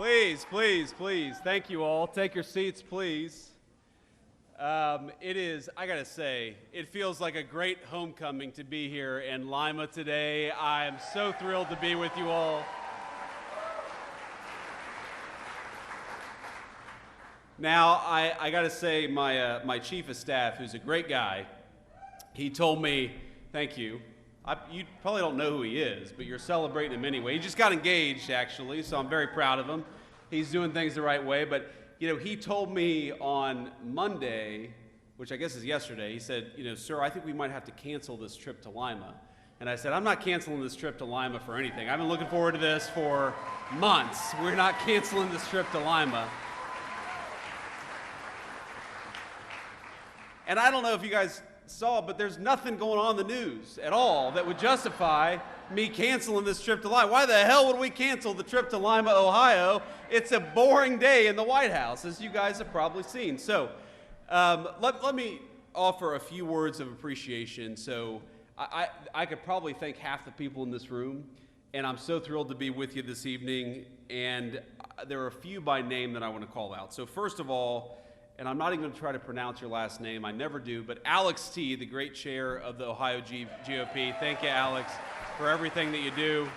Please, please, please. Thank you all. Take your seats, please. I gotta say, it feels like a great homecoming to be here in Lima today. I am so thrilled to be with you all. Now, I gotta say, my chief of staff, who's a great guy, he told me, thank you. You probably don't know who he is, but you're celebrating him anyway. He just got engaged, actually, so I'm very proud of him. He's doing things the right way, but he told me on Monday, which I guess is yesterday, he said, sir, I think we might have to cancel this trip to Lima. And I said, I'm not canceling this trip to Lima for anything. I've been looking forward to this for months. We're not canceling this trip to Lima. And I don't know if you guys saw, but there's nothing going on in the news at all that would justify me canceling this trip to Lima. Why the hell would we cancel the trip to Lima, Ohio? It's a boring day in the White House, as you guys have probably seen. So let me offer a few words of appreciation. So I could probably thank half the people in this room, and I'm so thrilled to be with you this evening. And there are a few by name that I want to call out. So first of all, and I'm not even going to try to pronounce your last name, I never do, but Alex T., the great chair of the Ohio GOP. Thank you, Alex, for everything that you do.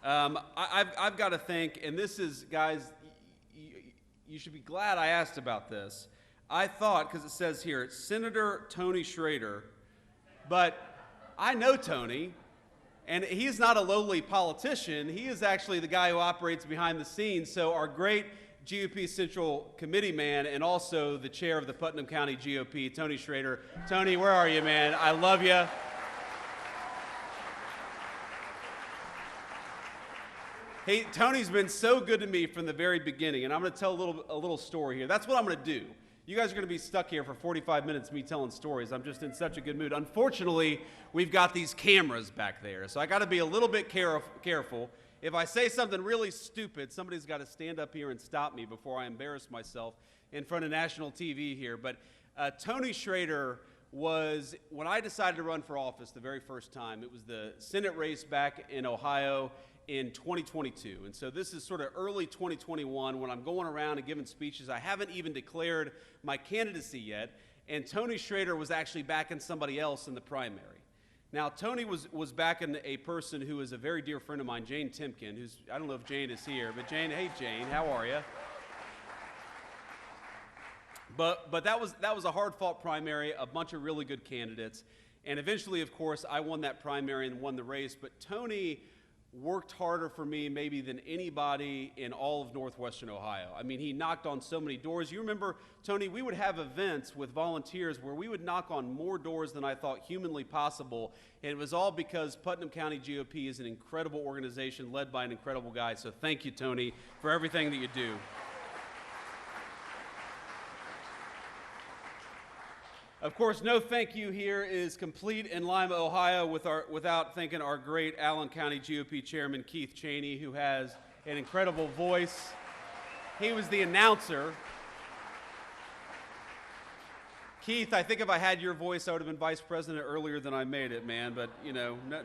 I've got to thank, and this is, guys, you should be glad I asked about this. I thought, because it says here, it's Senator Tony Schrader, but I know Tony, and he's not a lowly politician. He is actually the guy who operates behind the scenes. So our great GOP Central Committee man and also the chair of the Putnam County GOP, Tony Schrader. Tony, where are you, man? I love you. Hey, Tony's been so good to me from the very beginning, and I'm going to tell a little story here. That's what I'm going to do. You guys are going to be stuck here for 45 minutes me telling stories. I'm just in such a good mood. Unfortunately, we've got these cameras back there, so I got to be a little bit careful. If I say something really stupid, somebody's got to stand up here and stop me before I embarrass myself in front of national TV here. But Tony Schrader was, when I decided to run for office the very first time, it was the Senate race back in Ohio in 2022. And so this is sort of early 2021 when I'm going around and giving speeches. I haven't even declared my candidacy yet, and Tony Schrader was actually backing somebody else in the primary. Now, Tony was backing a person who is a very dear friend of mine, Jane Timken, who's, I don't know if Jane is here, but Jane, hey Jane, how are you? But that was a hard-fought primary, a bunch of really good candidates, and eventually, of course, I won that primary and won the race, but Tony worked harder for me maybe than anybody in all of Northwestern Ohio. I mean, he knocked on so many doors. You remember, Tony, we would have events with volunteers where we would knock on more doors than I thought humanly possible, and it was all because Putnam County GOP is an incredible organization led by an incredible guy. So thank you, Tony, for everything that you do. Of course, no thank you here is complete in Lima, Ohio, without thanking our great Allen County GOP Chairman, Keith Cheney, who has an incredible voice. He was the announcer. Keith, I think if I had your voice, I would have been vice president earlier than I made it, man. But,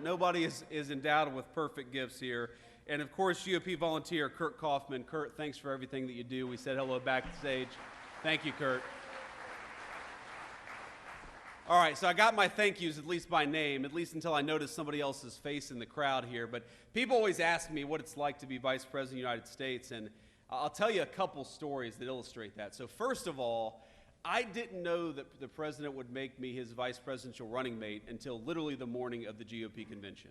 nobody is endowed with perfect gifts here. And, of course, GOP volunteer Kurt Kaufman. Kurt, thanks for everything that you do. We said hello backstage. Thank you, Kurt. All right, so I got my thank yous, at least by name, at least until I noticed somebody else's face in the crowd here. But people always ask me what it's like to be Vice President of the United States, and I'll tell you a couple stories that illustrate that. So first of all, I didn't know that the president would make me his vice presidential running mate until literally the morning of the GOP convention.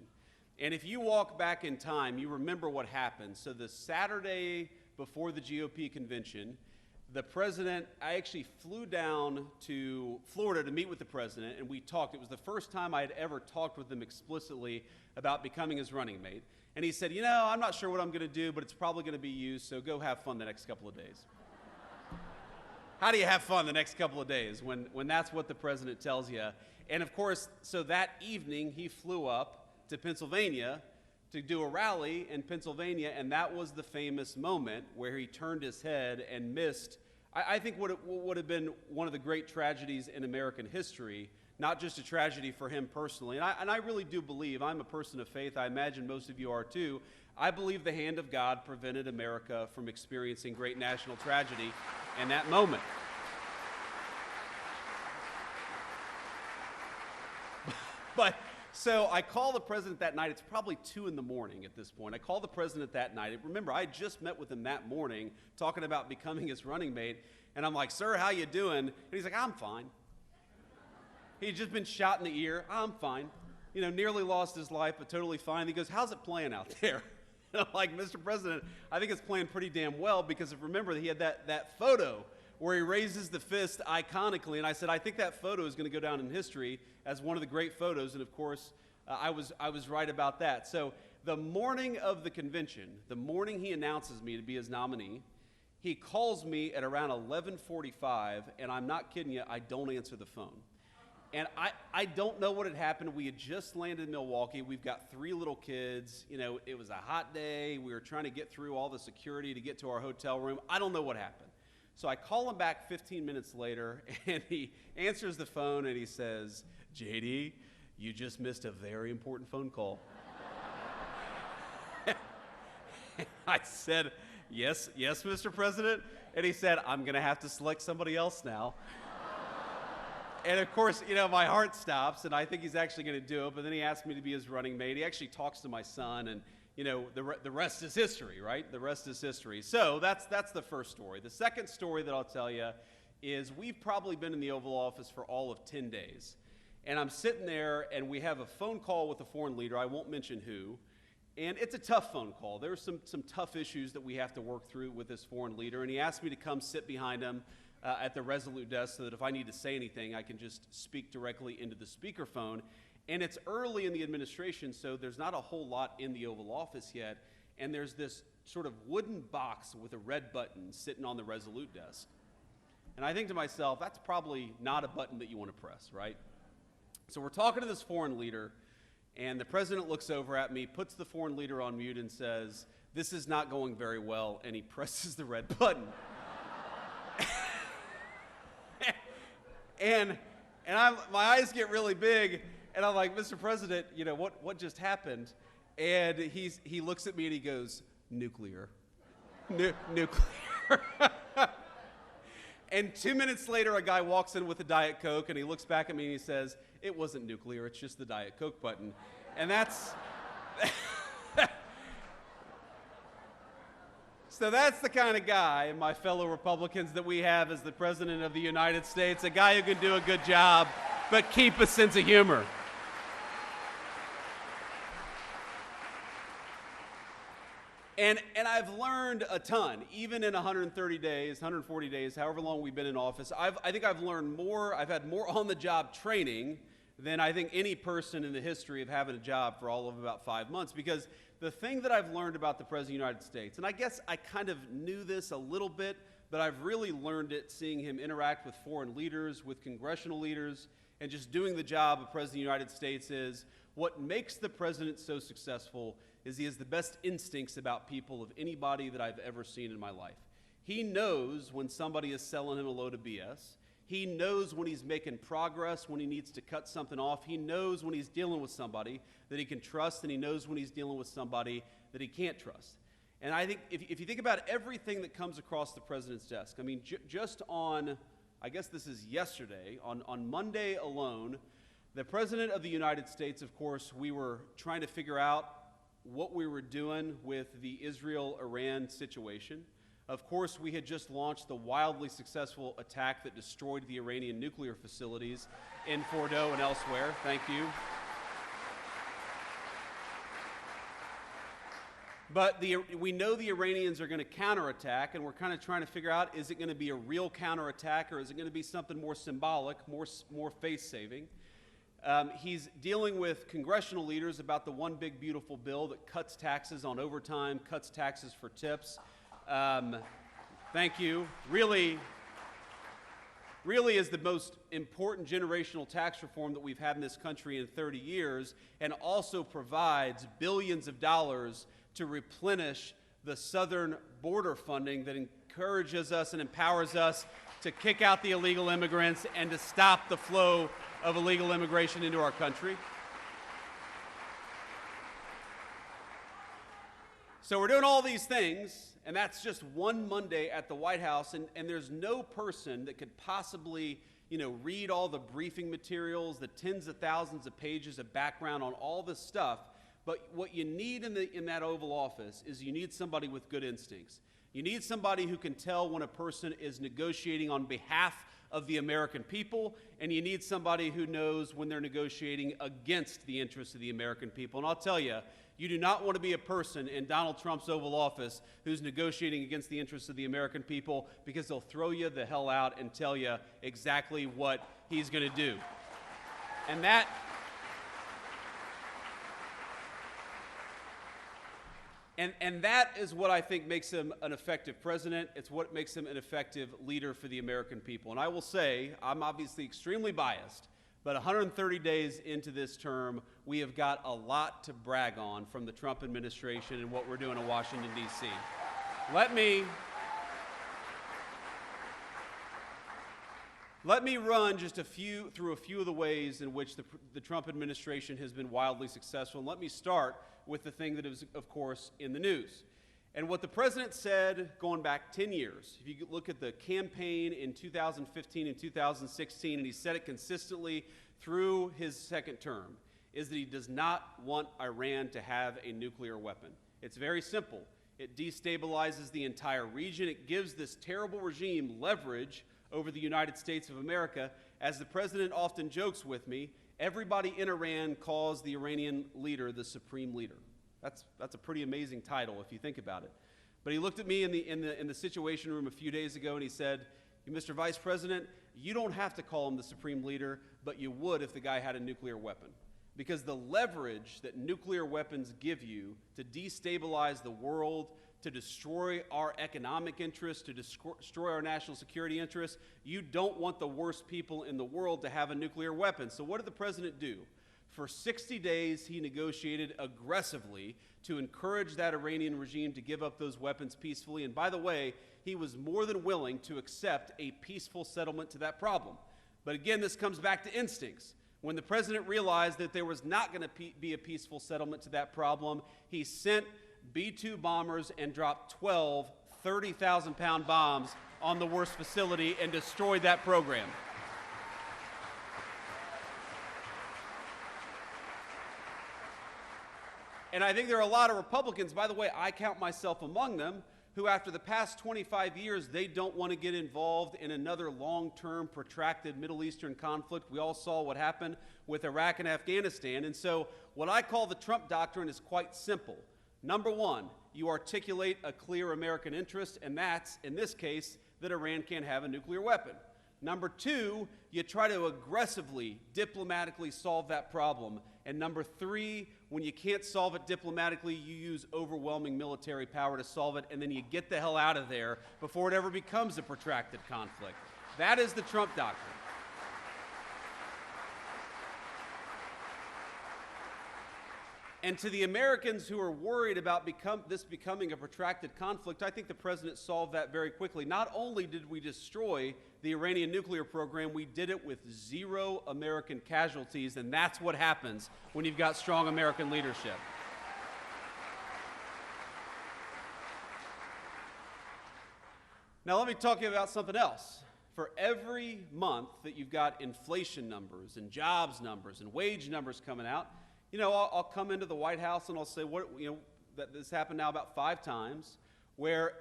And if you walk back in time, you remember what happened. So the Saturday before the GOP convention, the president, I actually flew down to Florida to meet with the president, and we talked. It was the first time I had ever talked with him explicitly about becoming his running mate. And he said, I'm not sure what I'm going to do, but it's probably going to be you, so go have fun the next couple of days. How do you have fun the next couple of days when that's what the president tells you? And of course, so that evening, he flew up to Pennsylvania to do a rally in Pennsylvania, and that was the famous moment where he turned his head and missed, I think, what would have been one of the great tragedies in American history, not just a tragedy for him personally. And I really do believe, I'm a person of faith, I imagine most of you are too, I believe the hand of God prevented America from experiencing great national tragedy in that moment. But so I call the president that night. It's probably 2 in the morning at this point. I call the president that night. Remember, I just met with him that morning talking about becoming his running mate. And I'm like, sir, how you doing? And he's like, I'm fine. He'd just been shot in the ear. I'm fine. You know, nearly lost his life, but totally fine. He goes, how's it playing out there? And I'm like, Mr. President, I think it's playing pretty damn well, because if remember, he had that photo where he raises the fist iconically. And I said, I think that photo is going to go down in history as one of the great photos. And of course, I was right about that. So the morning of the convention, the morning he announces me to be his nominee, he calls me at around 11:45, and I'm not kidding you, I don't answer the phone. And I don't know what had happened. We had just landed in Milwaukee. We've got 3 little kids. You know, it was a hot day. We were trying to get through all the security to get to our hotel room. I don't know what happened. So I call him back 15 minutes later, and he answers the phone, and he says, JD, you just missed a very important phone call. I said, yes, Mr. President. And he said, I'm going to have to select somebody else now. And of course, you know, my heart stops, and I think he's actually going to do it. But then he asked me to be his running mate. He actually talks to my son, and you know, the rest is history, right? The rest is history. So that's the first story. The second story that I'll tell you is we've probably been in the Oval Office for all of 10 days. And I'm sitting there, and we have a phone call with a foreign leader. I won't mention who. And it's a tough phone call. There are some tough issues that we have to work through with this foreign leader. And he asked me to come sit behind him at the Resolute desk so that if I need to say anything, I can just speak directly into the speakerphone. And it's early in the administration, so there's not a whole lot in the Oval Office yet. And there's this sort of wooden box with a red button sitting on the Resolute desk. And I think to myself, that's probably not a button that you want to press, right? So we're talking to this foreign leader, and the president looks over at me, puts the foreign leader on mute, and says, this is not going very well, and he presses the red button. And my eyes get really big, and I'm like, Mr. President, you know, what just happened? And he looks at me and he goes, nuclear. Nuclear. And 2 minutes later, a guy walks in with a Diet Coke, and he looks back at me and he says, it wasn't nuclear, it's just the Diet Coke button. And that's... So that's the kind of guy, and my fellow Republicans, that we have as the President of the United States, a guy who can do a good job, but keep a sense of humor. And I've learned a ton, even in 130 days, 140 days, however long we've been in office. I think I've learned more, I've had more on-the-job training than I think any person in the history of having a job for all of about 5 months, because the thing that I've learned about the President of the United States, and I guess I kind of knew this a little bit, but I've really learned it seeing him interact with foreign leaders, with congressional leaders, and just doing the job of President of the United States is what makes the president so successful is he has the best instincts about people of anybody that I've ever seen in my life. He knows when somebody is selling him a load of BS. He knows when he's making progress, when he needs to cut something off. He knows when he's dealing with somebody that he can trust, and he knows when he's dealing with somebody that he can't trust. And I think if you think about everything that comes across the president's desk, I mean, just on, I guess this is yesterday, on Monday alone, the President of the United States, of course, we were trying to figure out what we were doing with the Israel-Iran situation. Of course, we had just launched the wildly successful attack that destroyed the Iranian nuclear facilities in Fordow and elsewhere. Thank you. But we know the Iranians are going to counterattack, and we're kind of trying to figure out, is it going to be a real counterattack, or is it going to be something more symbolic, more face-saving? He's dealing with congressional leaders about the one big beautiful bill that cuts taxes on overtime, cuts taxes for tips. Thank you. Really is the most important generational tax reform that we've had in this country in 30 years, and also provides billions of dollars to replenish the southern border funding that encourages us and empowers us to kick out the illegal immigrants and to stop the flow of illegal immigration into our country. So we're doing all these things, and that's just one Monday at the White House, and there's no person that could possibly, read all the briefing materials, the tens of thousands of pages of background on all this stuff. But what you need in that Oval Office is you need somebody with good instincts. You need somebody who can tell when a person is negotiating on behalf of the American people, and you need somebody who knows when they're negotiating against the interests of the American people. And I'll tell you, you do not want to be a person in Donald Trump's Oval Office who's negotiating against the interests of the American people, because they'll throw you the hell out and tell you exactly what he's going to do. And that is what I think makes him an effective president. It's what makes him an effective leader for the American people. And I will say, I'm obviously extremely biased, but 130 days into this term, we have got a lot to brag on from the Trump administration and what we're doing in Washington, D.C. Let me run just through a few of the ways in which the Trump administration has been wildly successful. And let me start with the thing that is, of course, in the news. And what the president said going back 10 years, if you look at the campaign in 2015 and 2016, and he said it consistently through his second term, is that he does not want Iran to have a nuclear weapon. It's very simple. It destabilizes the entire region. It gives this terrible regime leverage over the United States of America. As the president often jokes with me, everybody in Iran calls the Iranian leader the supreme leader. That's a pretty amazing title if you think about it. But he looked at me in the Situation Room a few days ago and he said, Mr. Vice President, you don't have to call him the supreme leader, but you would if the guy had a nuclear weapon. Because the leverage that nuclear weapons give you to destabilize the world, to destroy our economic interests, to destroy our national security interests, you don't want the worst people in the world to have a nuclear weapon. So what did the president do? For 60 days, he negotiated aggressively to encourage that Iranian regime to give up those weapons peacefully. And by the way, he was more than willing to accept a peaceful settlement to that problem. But again, this comes back to instincts. When the president realized that there was not going to be a peaceful settlement to that problem, he sent B-2 bombers and dropped 12 30,000-pound bombs on the worst facility and destroyed that program. And I think there are a lot of Republicans, by the way, I count myself among them, who after the past 25 years, they don't want to get involved in another long-term, protracted Middle Eastern conflict. We all saw what happened with Iraq and Afghanistan. And so what I call the Trump doctrine is quite simple. Number one, you articulate a clear American interest, and that's, in this case, that Iran can't have a nuclear weapon. Number two, you try to aggressively, diplomatically solve that problem. And number three, when you can't solve it diplomatically, you use overwhelming military power to solve it, and then you get the hell out of there before it ever becomes a protracted conflict. That is the Trump doctrine. And to the Americans who are worried about this becoming a protracted conflict, I think the president solved that very quickly. Not only did we destroy the Iranian nuclear program, we did it with 0 American casualties, and that's what happens when you've got strong American leadership. Now let me talk to you about something else. For every month that you've got inflation numbers and jobs numbers and wage numbers coming out, I'll come into the White House and I'll say, that this happened now about 5 times, where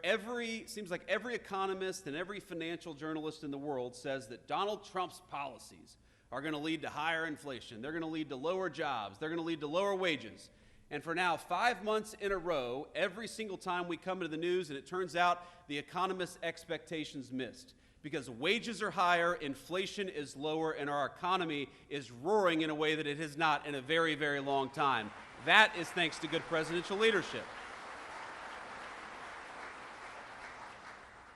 seems like every economist and every financial journalist in the world says that Donald Trump's policies are going to lead to higher inflation. They're going to lead to lower jobs. They're going to lead to lower wages. And for now, 5 months in a row, every single time we come into the news, and it turns out the economists' expectations missed. Because wages are higher, inflation is lower, and our economy is roaring in a way that it has not in a very, very long time. That is thanks to good presidential leadership.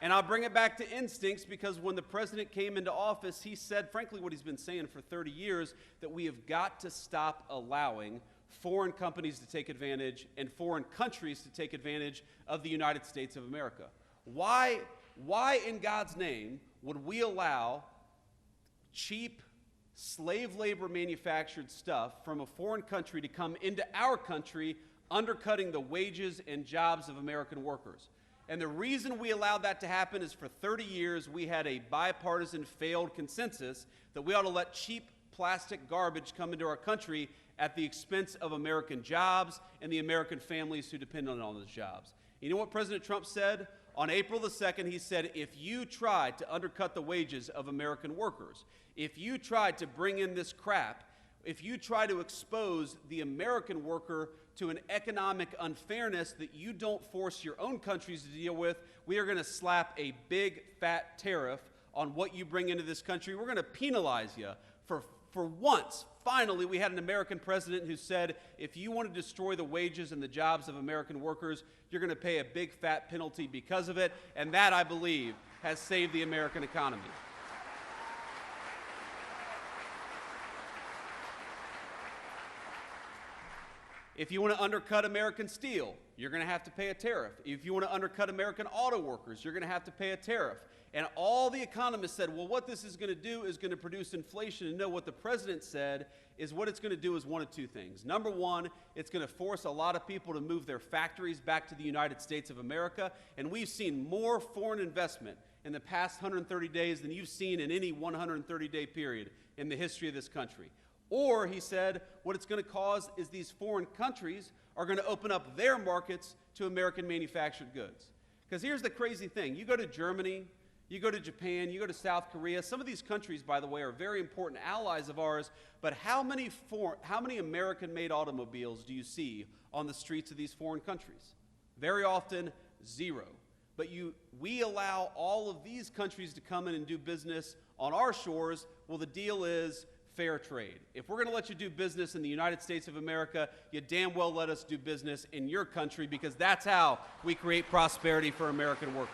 And I'll bring it back to instincts, because when the president came into office, he said, frankly, what he's been saying for 30 years, that we have got to stop allowing foreign companies to take advantage and foreign countries to take advantage of the United States of America. Why in God's name would we allow cheap slave labor manufactured stuff from a foreign country to come into our country, undercutting the wages and jobs of American workers. And the reason we allowed that to happen is for 30 years we had a bipartisan failed consensus that we ought to let cheap plastic garbage come into our country at the expense of American jobs and the American families who depend on those jobs. You know what President Trump said? On April the 2nd, he said, if you tried to undercut the wages of American workers, if you tried to bring in this crap, if you try to expose the American worker to an economic unfairness that you don't force your own countries to deal with, we are going to slap a big fat tariff on what you bring into this country. We're going to penalize you. For once, finally, we had an American president who said, if you want to destroy the wages and the jobs of American workers, you're going to pay a big fat penalty because of it. And that, I believe, has saved the American economy. If you want to undercut American steel, you're going to have to pay a tariff. If you want to undercut American auto workers, you're going to have to pay a tariff. And all the economists said, well, what this is going to do is going to produce inflation. And no, what the president said is what it's going to do is one of two things. Number one, it's going to force a lot of people to move their factories back to the United States of America. And we've seen more foreign investment in the past 130 days than you've seen in any 130-day period in the history of this country. Or, he said, what it's going to cause is these foreign countries are going to open up their markets to American manufactured goods. Because here's the crazy thing. You go to Germany, you go to Japan, you go to South Korea. Some of these countries, by the way, are very important allies of ours. But how many American-made automobiles do you see on the streets of these foreign countries? Very often, zero. But we allow all of these countries to come in and do business on our shores. Well, the deal is fair trade. If we're going to let you do business in the United States of America, you damn well let us do business in your country, because that's how we create prosperity for American workers.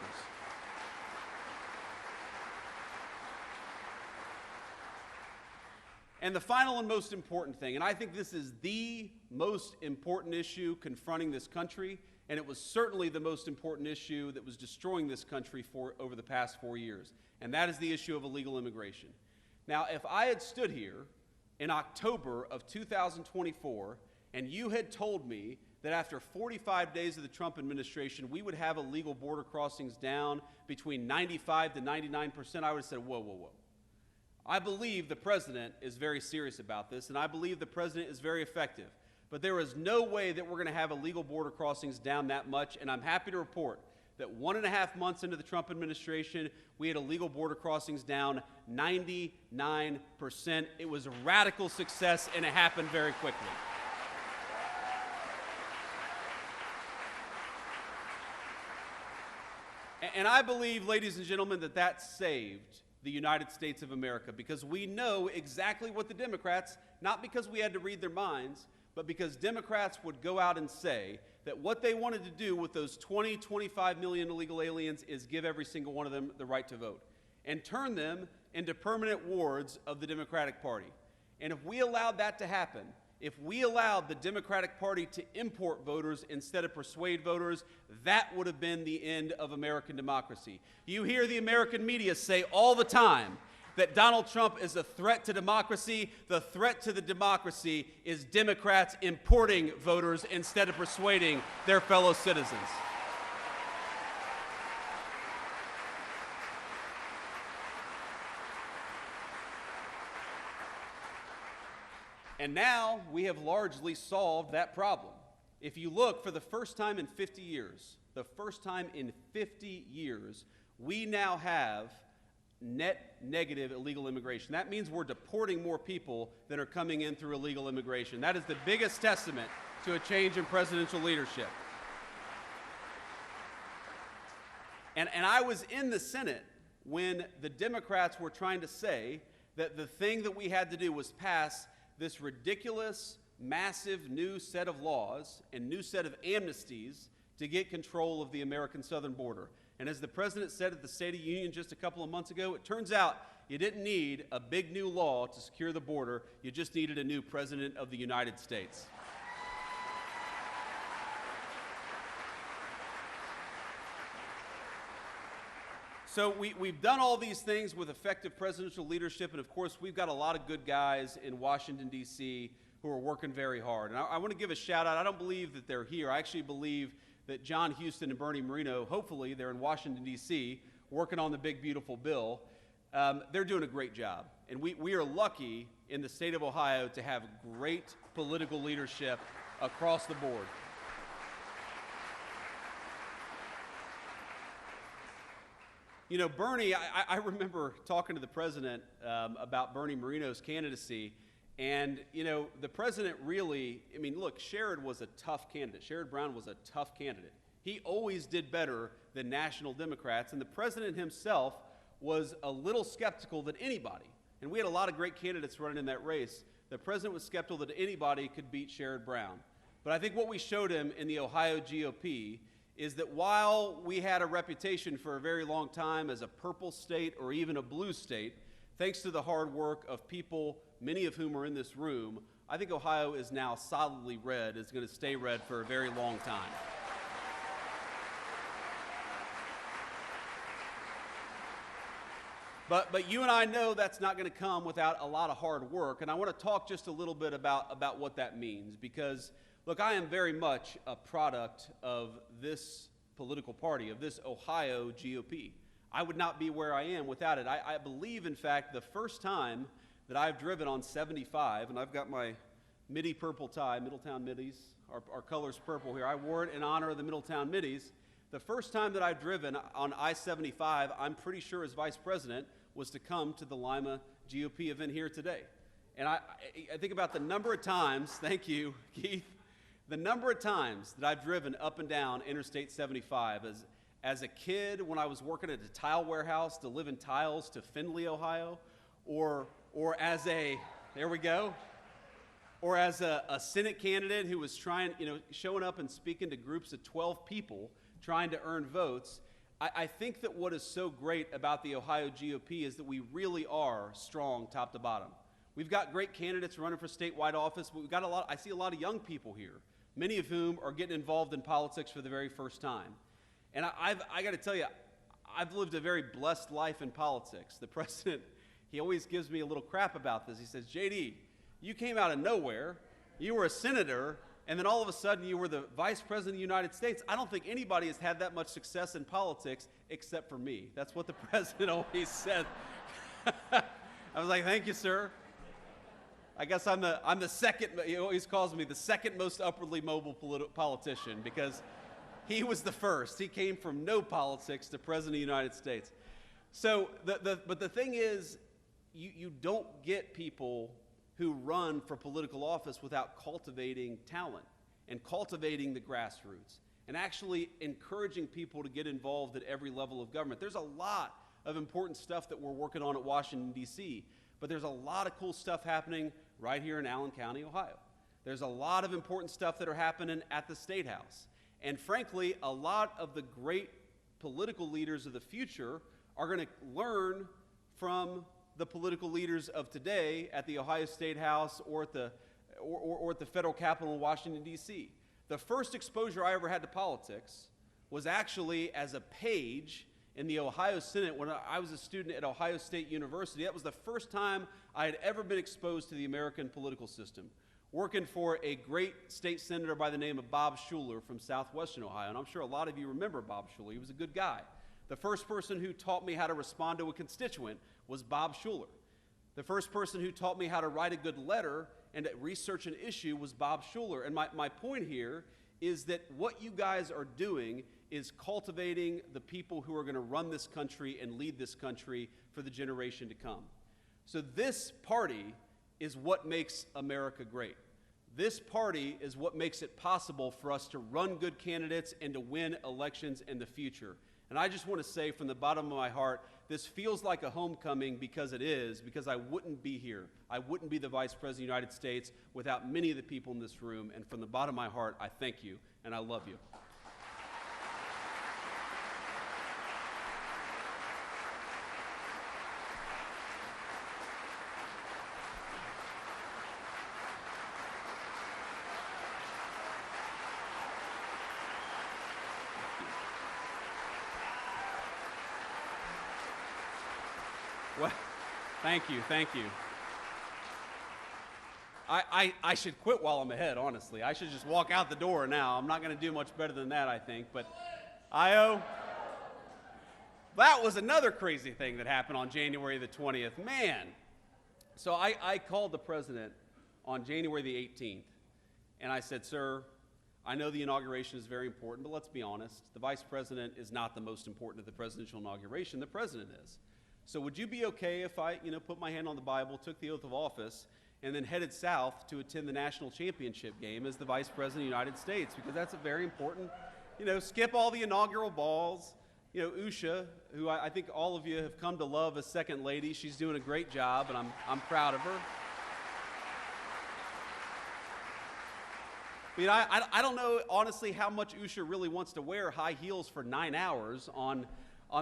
And the final and most important thing, and I think this is the most important issue confronting this country, and it was certainly the most important issue that was destroying this country over the past 4 years, and that is the issue of illegal immigration. Now, if I had stood here in October of 2024 and you had told me that after 45 days of the Trump administration, we would have illegal border crossings down between 95 to 99%, I would have said, whoa, whoa, whoa. I believe the president is very serious about this, and I believe the president is very effective. But there is no way that we're going to have illegal border crossings down that much, and I'm happy to report that 1.5 months into the Trump administration, we had illegal border crossings down 99%. It was a radical success, and it happened very quickly. And I believe, ladies and gentlemen, that that saved the United States of America, because we know exactly what the Democrats, not because we had to read their minds, but because Democrats would go out and say that what they wanted to do with those 25 million illegal aliens is give every single one of them the right to vote and turn them into permanent wards of the Democratic Party. And if we allowed that to happen, if we allowed the Democratic Party to import voters instead of persuade voters, that would have been the end of American democracy. You hear the American media say all the time that Donald Trump is a threat to democracy. The threat to the democracy is Democrats importing voters instead of persuading their fellow citizens. And now we have largely solved that problem. If you look, for the first time in 50 years, we now have net negative illegal immigration. That means we're deporting more people than are coming in through illegal immigration. That is the biggest testament to a change in presidential leadership. And I was in the Senate when the Democrats were trying to say that the thing that we had to do was pass this ridiculous, massive new set of laws and new set of amnesties to get control of the American southern border. And as the president said at the State of the Union just a couple of months ago, it turns out you didn't need a big new law to secure the border. You just needed a new president of the United States. So we've done all these things with effective presidential leadership, and of course, we've got a lot of good guys in Washington, D.C. who are working very hard. And I want to give a shout out. I don't believe that they're here. I actually believe that John Houston and Bernie Moreno, hopefully they're in Washington, D.C., working on the big, beautiful bill. They're doing a great job. And we are lucky in the state of Ohio to have great political leadership across the board. You know, Bernie, I remember talking to the president about Bernie Moreno's candidacy, and, you know, the president really, I mean, look, Sherrod was a tough candidate. Sherrod Brown was a tough candidate. He always did better than national Democrats, and the president himself was a little skeptical that anybody, and we had a lot of great candidates running in that race, the president was skeptical that anybody could beat Sherrod Brown. But I think what we showed him in the Ohio GOP is that while we had a reputation for a very long time as a purple state or even a blue state, thanks to the hard work of people, many of whom are in this room, I think Ohio is now solidly red, is going to stay red for a very long time. But you and I know that's not going to come without a lot of hard work, and I want to talk just a little bit about what that means, because look, I am very much a product of this political party, of this Ohio GOP. I would not be where I am without it. I believe, in fact, the first time that I've driven on 75, and I've got my Midi purple tie, Middletown Middies, our color's purple here. I wore it in honor of the Middletown Middies. The first time that I've driven on I-75, I'm pretty sure as vice president, was to come to the Lima GOP event here today. And I think about the number of times, thank you, Keith, the number of times that I've driven up and down Interstate 75 as a kid when I was working at a tile warehouse delivering tiles to Findlay, Ohio, or as a, there we go, or as a Senate candidate who was trying, showing up and speaking to groups of 12 people trying to earn votes. I think that what is so great about the Ohio GOP is that we really are strong top to bottom. We've got great candidates running for statewide office, but we've got I see a lot of young people here, many of whom are getting involved in politics for the very first time. And I got to tell you, I've lived a very blessed life in politics. The president, he always gives me a little crap about this. He says, JD, you came out of nowhere, you were a senator, and then all of a sudden you were the vice president of the United States. I don't think anybody has had that much success in politics except for me. That's what the president always said. I was like, thank you, sir. I guess I'm the second, he always calls me the second most upwardly mobile politician because he was the first. He came from no politics to president of the United States. So, but the thing is, you don't get people who run for political office without cultivating talent and cultivating the grassroots and actually encouraging people to get involved at every level of government. There's a lot of important stuff that we're working on at Washington, D.C., but there's a lot of cool stuff happening right here in Allen County, Ohio. There's a lot of important stuff that are happening at the State House. And frankly, a lot of the great political leaders of the future are going to learn from the political leaders of today at the Ohio State House or at the federal Capitol in Washington, D.C. The first exposure I ever had to politics was actually as a page in the Ohio Senate when I was a student at Ohio State University. That was the first time I had ever been exposed to the American political system, working for a great state senator by the name of Bob Schuler from southwestern Ohio. And I'm sure a lot of you remember Bob Schuler. He was a good guy. The first person who taught me how to respond to a constituent was Bob Schuler. The first person who taught me how to write a good letter and to research an issue was Bob Schuler. And my point here is that what you guys are doing is cultivating the people who are going to run this country and lead this country for the generation to come. So this party is what makes America great. This party is what makes it possible for us to run good candidates and to win elections in the future. And I just want to say from the bottom of my heart, this feels like a homecoming because it is, because I wouldn't be here. I wouldn't be the Vice President of the United States without many of the people in this room. And from the bottom of my heart, I thank you and I love you. Thank you, thank you. I should quit while I'm ahead, honestly. I should just walk out the door now. I'm not going to do much better than that, I think. But Io, that was another crazy thing that happened on January the 20th. Man. So I called the president on January the 18th, and I said, sir, I know the inauguration is very important, but let's be honest. The vice president is not the most important at the presidential inauguration. The president is. So would you be okay if I, put my hand on the Bible, took the oath of office, and then headed south to attend the national championship game as the Vice President of the United States, because that's a very important, skip all the inaugural balls. Usha, who I think all of you have come to love as second lady, she's doing a great job, and I'm proud of her. I don't know, honestly, how much Usha really wants to wear high heels for 9 hours on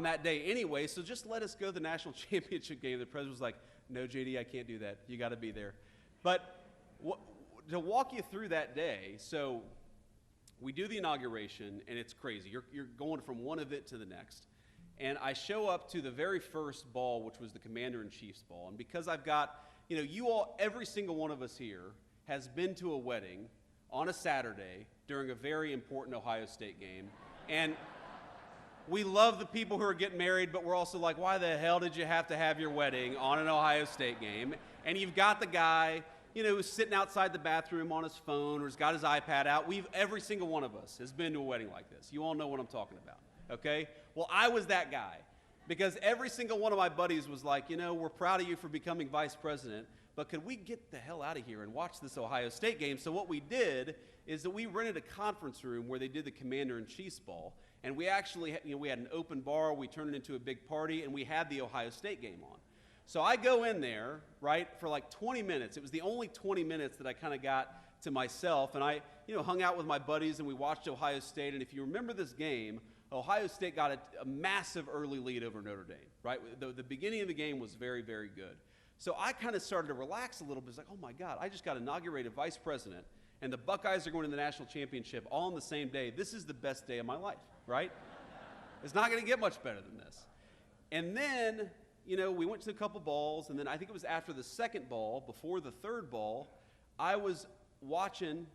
that day anyway, so just let us go to the national championship game. The president was like, no, JD, I can't do that. You got to be there. But to walk you through that day, so we do the inauguration, and it's crazy. You're going from one event to the next. And I show up to the very first ball, which was the Commander-in-Chief's ball. And because I've got, you all, every single one of us here has been to a wedding on a Saturday during a very important Ohio State game. And we love the people who are getting married, but we're also like, why the hell did you have to have your wedding on an Ohio State game? And you've got the guy, who's sitting outside the bathroom on his phone or has got his iPad out. Every single one of us has been to a wedding like this. You all know what I'm talking about, okay? Well, I was that guy because every single one of my buddies was like, we're proud of you for becoming vice president, but could we get the hell out of here and watch this Ohio State game? So what we did is that we rented a conference room where they did the Commander-in-Chief's ball. And we actually, we had an open bar, we turned it into a big party, and we had the Ohio State game on. So I go in there, right, for like 20 minutes. It was the only 20 minutes that I kind of got to myself, and I, hung out with my buddies, and we watched Ohio State. And if you remember this game, Ohio State got a massive early lead over Notre Dame, right? The beginning of the game was very, very good. So I kind of started to relax a little bit. It's like, oh my God, I just got inaugurated vice president, and the Buckeyes are going to the national championship all on the same day. This is the best day of my life, right? It's not going to get much better than this. And then, we went to a couple balls, and then I think it was after the second ball, before the third ball, I was watching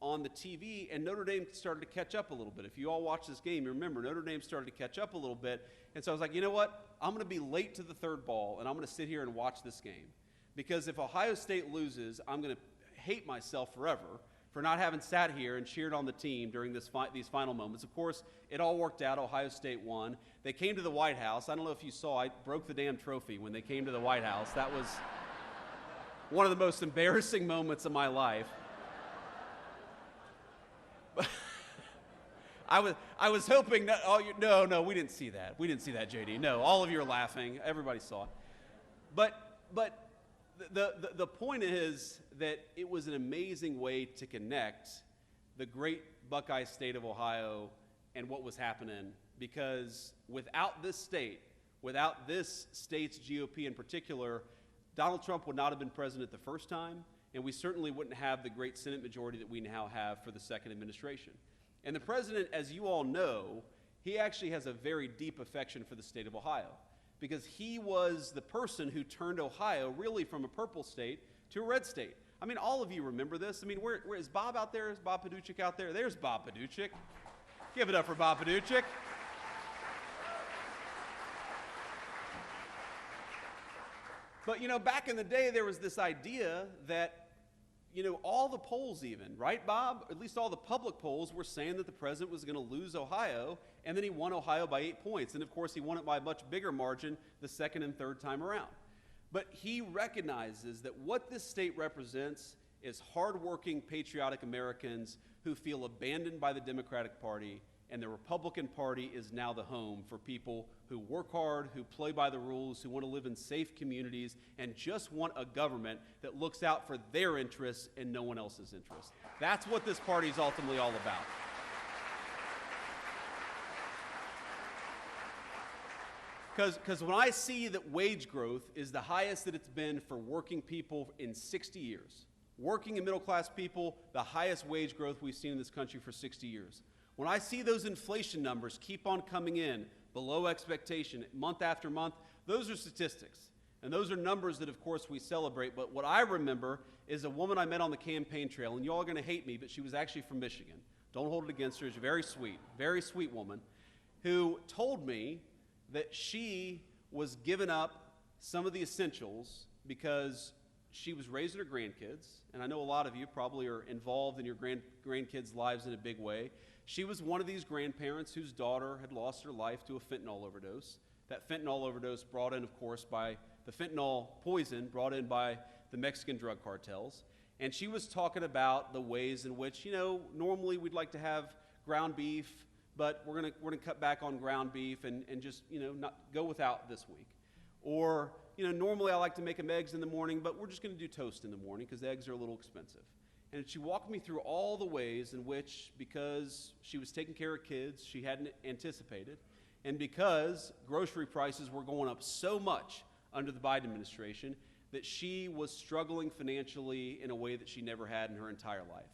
on the TV, and Notre Dame started to catch up a little bit. If you all watch this game, you remember Notre Dame started to catch up a little bit, and so I was like, you know what? I'm going to be late to the third ball, and I'm going to sit here and watch this game. Because if Ohio State loses, I'm going to hate myself forever for not having sat here and cheered on the team during these final moments. Of course, it all worked out. Ohio State won. They came to the White House. I don't know if you saw, I broke the damn trophy when they came to the White House. That was one of the most embarrassing moments of my life. I was hoping that, no, we didn't see that. We didn't see that, JD. No, all of you are laughing. Everybody saw it. But the point is that it was an amazing way to connect the great Buckeye state of Ohio and what was happening, because without this state's GOP in particular, Donald Trump would not have been president the first time, and we certainly wouldn't have the great Senate majority that we now have for the second administration. And the president, as you all know, he actually has a very deep affection for the state of Ohio, because he was the person who turned Ohio really from a purple state to a red state. I mean, all of you remember this. I mean, where is Bob out there? Is Bob Paduchik out there? There's Bob Paduchik. Give it up for Bob Paduchik. But, back in the day, there was this idea that, all the polls even, right, Bob? At least all the public polls were saying that the president was going to lose Ohio, and then he won Ohio by 8 points. And, of course, he won it by a much bigger margin the second and third time around. But he recognizes that what this state represents is hardworking, patriotic Americans who feel abandoned by the Democratic Party, and the Republican Party is now the home for people who work hard, who play by the rules, who want to live in safe communities, and just want a government that looks out for their interests and no one else's interests. That's what this party is ultimately all about. Because when I see that wage growth is the highest that it's been for working people in 60 years, working and middle-class people, the highest wage growth we've seen in this country for 60 years. When I see those inflation numbers keep on coming in below expectation month after month, those are statistics. And those are numbers that, of course, we celebrate. But what I remember is a woman I met on the campaign trail, and you all are going to hate me, but she was actually from Michigan. Don't hold it against her. She's very sweet woman, who told me that she was giving up some of the essentials because she was raising her grandkids, and I know a lot of you probably are involved in your grandkids' lives in a big way. She was one of these grandparents whose daughter had lost her life to a fentanyl overdose. That fentanyl overdose brought in, of course, by the fentanyl poison brought in by the Mexican drug cartels. And she was talking about the ways in which, normally we'd like to have ground beef, but we're gonna cut back on ground beef and just, not go without this week. Or, normally I like to make them eggs in the morning, but we're just going to do toast in the morning because eggs are a little expensive. And she walked me through all the ways in which, because she was taking care of kids she hadn't anticipated, and because grocery prices were going up so much under the Biden administration, that she was struggling financially in a way that she never had in her entire life.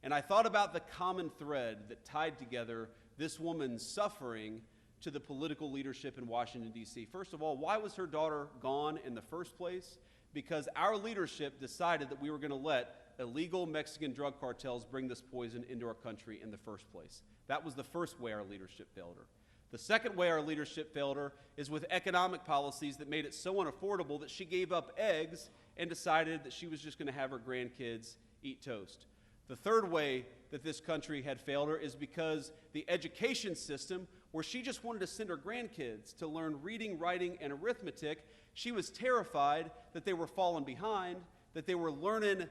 And I thought about the common thread that tied together this woman's suffering to the political leadership in Washington, D.C. First of all, why was her daughter gone in the first place? Because our leadership decided that we were going to let illegal Mexican drug cartels bring this poison into our country in the first place. That was the first way our leadership failed her. The second way our leadership failed her is with economic policies that made it so unaffordable that she gave up eggs and decided that she was just going to have her grandkids eat toast. The third way that this country had failed her is because the education system, where she just wanted to send her grandkids to learn reading, writing, and arithmetic, she was terrified that they were falling behind, that they were learning,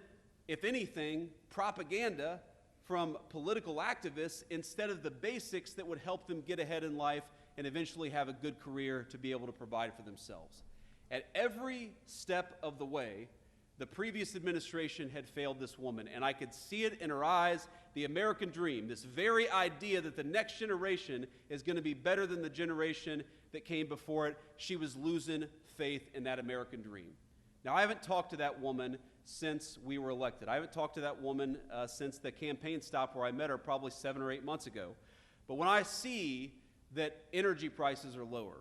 if anything, propaganda from political activists instead of the basics that would help them get ahead in life and eventually have a good career to be able to provide for themselves. At every step of the way, the previous administration had failed this woman, and I could see it in her eyes, the American dream, this very idea that the next generation is going to be better than the generation that came before it. She was losing faith in that American dream. Now, I haven't talked to that woman since we were elected. I haven't talked to that woman since the campaign stop where I met her probably 7 or 8 months ago. But when I see that energy prices are lower,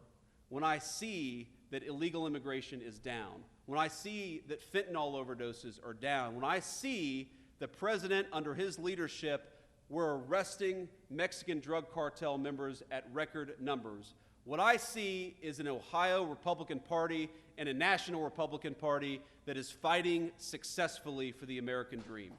when I see that illegal immigration is down, when I see that fentanyl overdoses are down, when I see the president under his leadership, we're arresting Mexican drug cartel members at record numbers, what I see is an Ohio Republican Party and a national Republican Party that is fighting successfully for the American dream.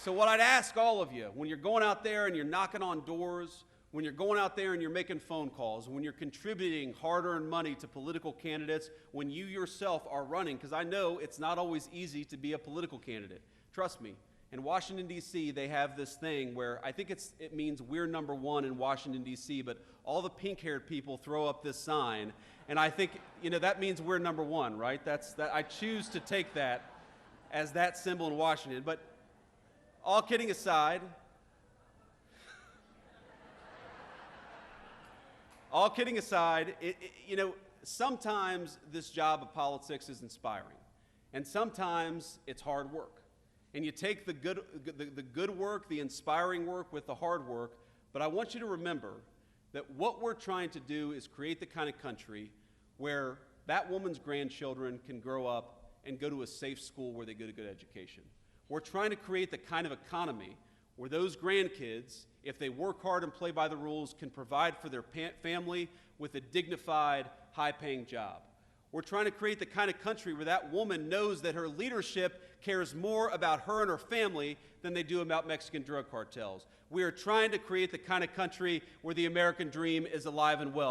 So what I'd ask all of you, when you're going out there and you're knocking on doors, when you're going out there and you're making phone calls, when you're contributing hard-earned money to political candidates, when you yourself are running, because I know it's not always easy to be a political candidate. Trust me, in Washington, D.C., they have this thing where I think it means we're number one in Washington, D.C., but all the pink-haired people throw up this sign, and I think, that means we're number one, right? I choose to take that as that symbol in Washington. But all kidding aside, sometimes this job of politics is inspiring, and sometimes it's hard work. And you take the good work, the inspiring work with the hard work, but I want you to remember that what we're trying to do is create the kind of country where that woman's grandchildren can grow up and go to a safe school where they get a good education. We're trying to create the kind of economy where those grandkids, if they work hard and play by the rules, can provide for their family with a dignified, high-paying job. We're trying to create the kind of country where that woman knows that her leadership cares more about her and her family than they do about Mexican drug cartels. We are trying to create the kind of country where the American dream is alive and well.